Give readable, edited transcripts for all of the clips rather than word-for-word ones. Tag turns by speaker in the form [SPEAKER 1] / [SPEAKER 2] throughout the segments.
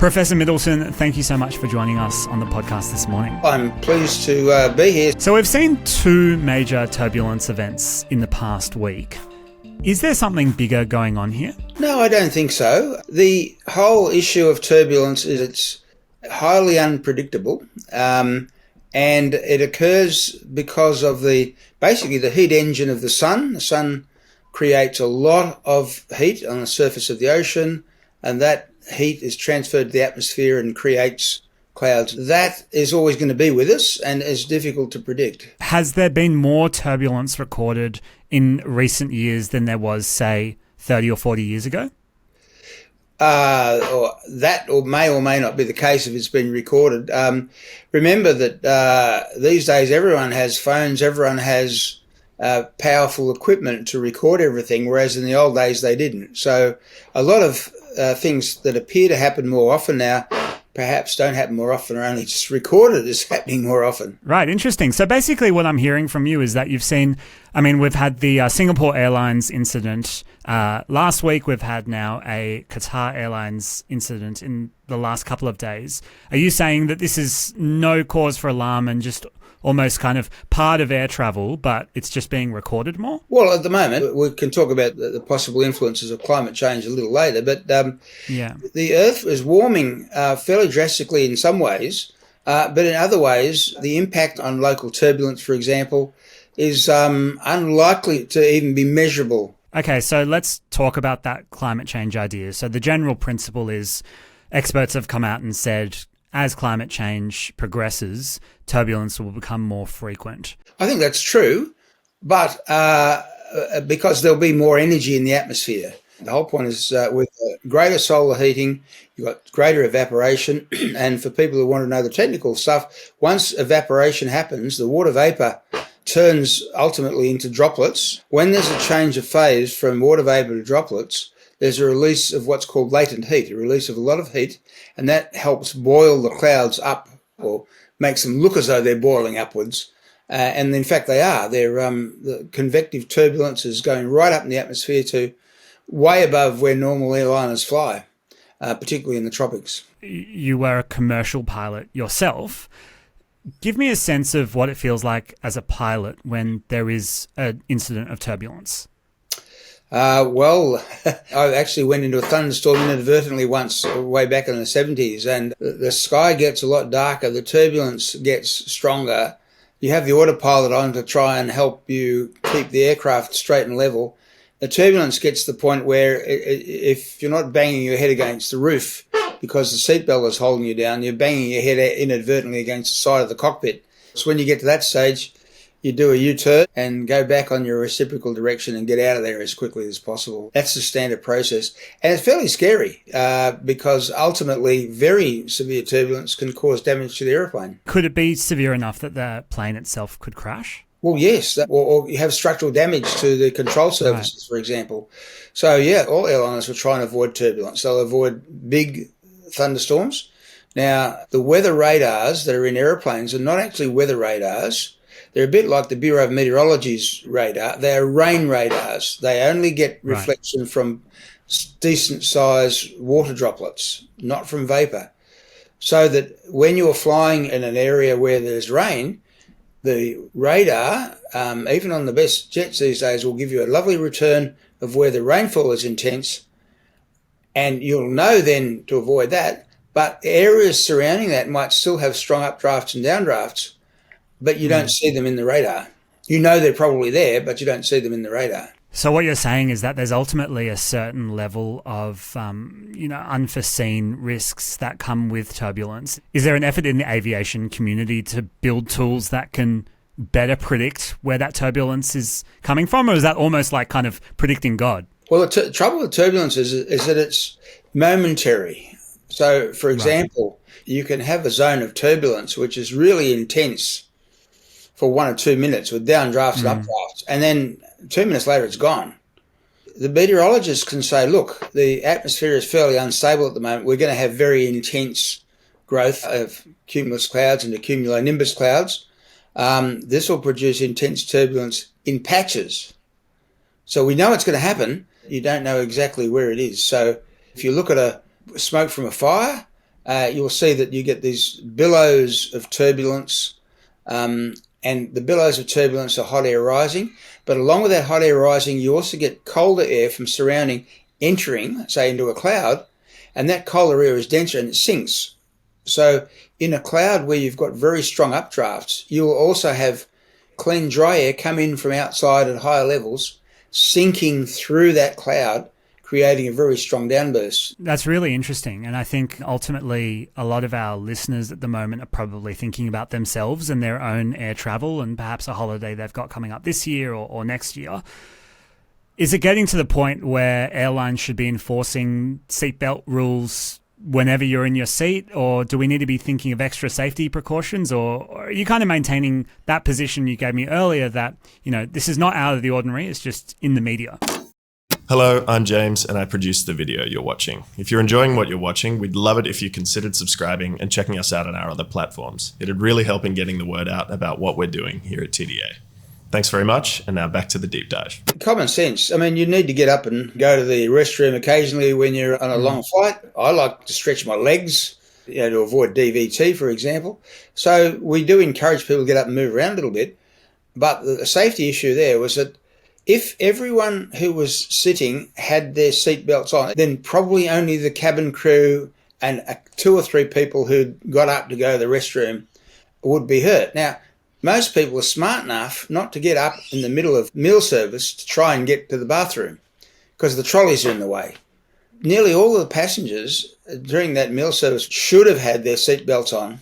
[SPEAKER 1] Professor Middleton, thank you so much for joining us on the podcast this morning.
[SPEAKER 2] I'm pleased to be here.
[SPEAKER 1] So we've seen two major turbulence events in the past week. Is there something bigger going on here?
[SPEAKER 2] No, I don't think so. The whole issue of turbulence is it's highly unpredictable, and it occurs because of basically the heat engine of the sun. The sun creates a lot of heat on the surface of the ocean, and that heat is transferred to the atmosphere and creates clouds. That is always going to be with us and is difficult to predict.
[SPEAKER 1] Has there been more turbulence recorded in recent years than there was, say, 30 or 40 years ago?
[SPEAKER 2] Or may or may not be the case if it's been recorded. Remember that these days everyone has phones, everyone has powerful equipment to record everything, whereas in the old days they didn't. So a lot of things that appear to happen more often now perhaps don't happen more often, or only just recorded as happening more often.
[SPEAKER 1] Right, interesting. So basically what I'm hearing from you is that you've seen, we've had the Singapore Airlines incident last week. We've had now a Qatar Airlines incident in the last couple of days. Are you saying that this is no cause for alarm and just almost kind of part of air travel, but it's just being recorded more?
[SPEAKER 2] Well, at the moment, we can talk about the possible influences of climate change a little later, but the Earth is warming fairly drastically in some ways, but in other ways, the impact on local turbulence, for example, is unlikely to even be measurable.
[SPEAKER 1] Okay, so let's talk about that climate change idea. So the general principle is experts have come out and said, as climate change progresses, turbulence will become more frequent.
[SPEAKER 2] I think that's true, but because there'll be more energy in the atmosphere. The whole point is with greater solar heating, you've got greater evaporation, and for people who want to know the technical stuff, once evaporation happens, the water vapour turns ultimately into droplets. When there's a change of phase from water vapour to droplets, there's a release of what's called latent heat, a release of a lot of heat, and that helps boil the clouds up or makes them look as though they're boiling upwards. And in fact, they are. The convective turbulence is going right up in the atmosphere to way above where normal airliners fly, particularly in the tropics.
[SPEAKER 1] You were a commercial pilot yourself. Give me a sense of what it feels like as a pilot when there is an incident of turbulence.
[SPEAKER 2] Well, I actually went into a thunderstorm inadvertently once way back in the 70s, and the sky gets a lot darker, the turbulence gets stronger. You have the autopilot on to try and help you keep the aircraft straight and level. The turbulence gets to the point where if you're not banging your head against the roof because the seatbelt is holding you down, you're banging your head inadvertently against the side of the cockpit. So when you get to that stage, you do a U-turn and go back on your reciprocal direction and get out of there as quickly as possible. That's the standard process. And it's fairly scary because ultimately very severe turbulence can cause damage to the aeroplane.
[SPEAKER 1] Could it be severe enough that the plane itself could crash?
[SPEAKER 2] Well, yes, or you have structural damage to the control surfaces, for example. So, yeah, all airliners will try and avoid turbulence. They'll avoid big thunderstorms. Now, the weather radars that are in aeroplanes are not actually weather radars. They're a bit like the Bureau of Meteorology's radar. They are rain radars. They only get reflection from decent-sized water droplets, not from vapour. So that when you're flying in an area where there's rain, the radar, even on the best jets these days, will give you a lovely return of where the rainfall is intense, and you'll know then to avoid that. But areas surrounding that might still have strong updrafts and downdrafts, but you don't see them in the radar. You know they're probably there, but you don't see them in the radar.
[SPEAKER 1] So what you're saying is that there's ultimately a certain level of, unforeseen risks that come with turbulence. Is there an effort in the aviation community to build tools that can better predict where that turbulence is coming from, or is that almost like kind of predicting God?
[SPEAKER 2] Well, the trouble with turbulence is that it's momentary. So, for example, you can have a zone of turbulence which is really intense for 1 or 2 minutes with downdrafts and updrafts, and then 2 minutes later it's gone. The meteorologists can say, look, the atmosphere is fairly unstable at the moment. We're going to have very intense growth of cumulus clouds into cumulonimbus clouds. This will produce intense turbulence in patches. So we know it's going to happen. You don't know exactly where it is. So if you look at a smoke from a fire, you'll see that you get these billows of turbulence, and the billows of turbulence are hot air rising. But along with that hot air rising, you also get colder air from surrounding entering, say, into a cloud, and that colder air is denser and it sinks. So in a cloud where you've got very strong updrafts, you will also have clean, dry air come in from outside at higher levels, sinking through that cloud, creating a very strong downburst.
[SPEAKER 1] That's really interesting. And I think ultimately a lot of our listeners at the moment are probably thinking about themselves and their own air travel and perhaps a holiday they've got coming up this year or next year. Is it getting to the point where airlines should be enforcing seatbelt rules whenever you're in your seat, or do we need to be thinking of extra safety precautions, or are you kind of maintaining that position you gave me earlier that, this is not out of the ordinary, it's just in the media?
[SPEAKER 3] Hello, I'm James and I produce the video you're watching. If you're enjoying what you're watching, we'd love it if you considered subscribing and checking us out on our other platforms. It'd really help in getting the word out about what we're doing here at TDA. Thanks very much, and now back to the deep dive.
[SPEAKER 2] Common sense. I mean, you need to get up and go to the restroom occasionally when you're on a long flight. I like to stretch my legs, to avoid DVT, for example. So we do encourage people to get up and move around a little bit. But the safety issue there was that if everyone who was sitting had their seatbelts on, then probably only the cabin crew and 2 or 3 people who got up to go to the restroom would be hurt. Now, most people are smart enough not to get up in the middle of meal service to try and get to the bathroom because the trolleys are in the way. Nearly all of the passengers during that meal service should have had their seatbelts on,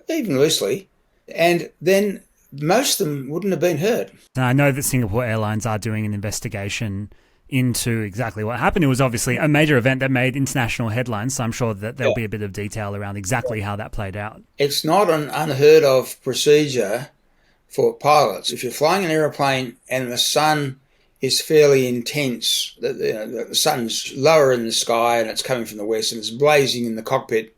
[SPEAKER 2] even loosely, and then most of them wouldn't have been hurt.
[SPEAKER 1] Now, I know that Singapore Airlines are doing an investigation into exactly what happened. It was obviously a major event that made international headlines, so I'm sure that there'll be a bit of detail around exactly how that played out.
[SPEAKER 2] It's not an unheard of procedure for pilots. If you're flying an aeroplane and the sun is fairly intense, the sun's lower in the sky and it's coming from the west and it's blazing in the cockpit,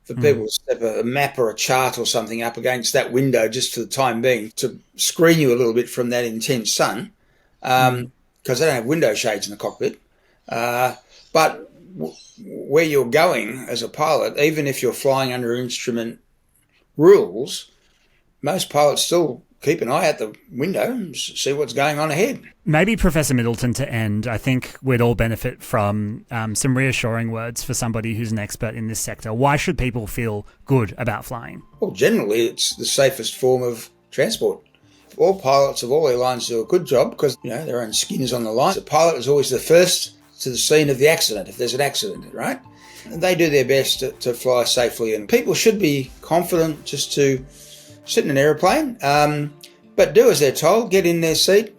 [SPEAKER 2] for people to step a map or a chart or something up against that window just for the time being to screen you a little bit from that intense sun, because they don't have window shades in the cockpit. But where you're going as a pilot, even if you're flying under instrument rules, most pilots still keep an eye out the window and see what's going on ahead.
[SPEAKER 1] Maybe, Professor Middleton, to end, I think we'd all benefit from some reassuring words for somebody who's an expert in this sector. Why should people feel good about flying?
[SPEAKER 2] Well, generally, it's the safest form of transport. All pilots of all airlines do a good job because, their own skin is on the line. The pilot is always the first to the scene of the accident, if there's an accident, right? And they do their best to fly safely. And people should be confident just to sit in an aeroplane, but do as they're told, get in their seat,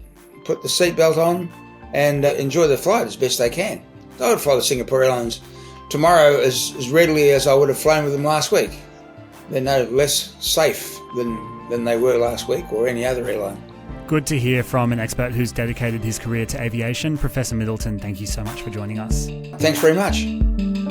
[SPEAKER 2] put the seatbelt on, and enjoy the flight as best they can. I would fly the Singapore Airlines tomorrow as readily as I would have flown with them last week. They're no less safe than they were last week or any other airline.
[SPEAKER 1] Good to hear from an expert who's dedicated his career to aviation. Professor Middleton, thank you so much for joining us.
[SPEAKER 2] Thanks very much.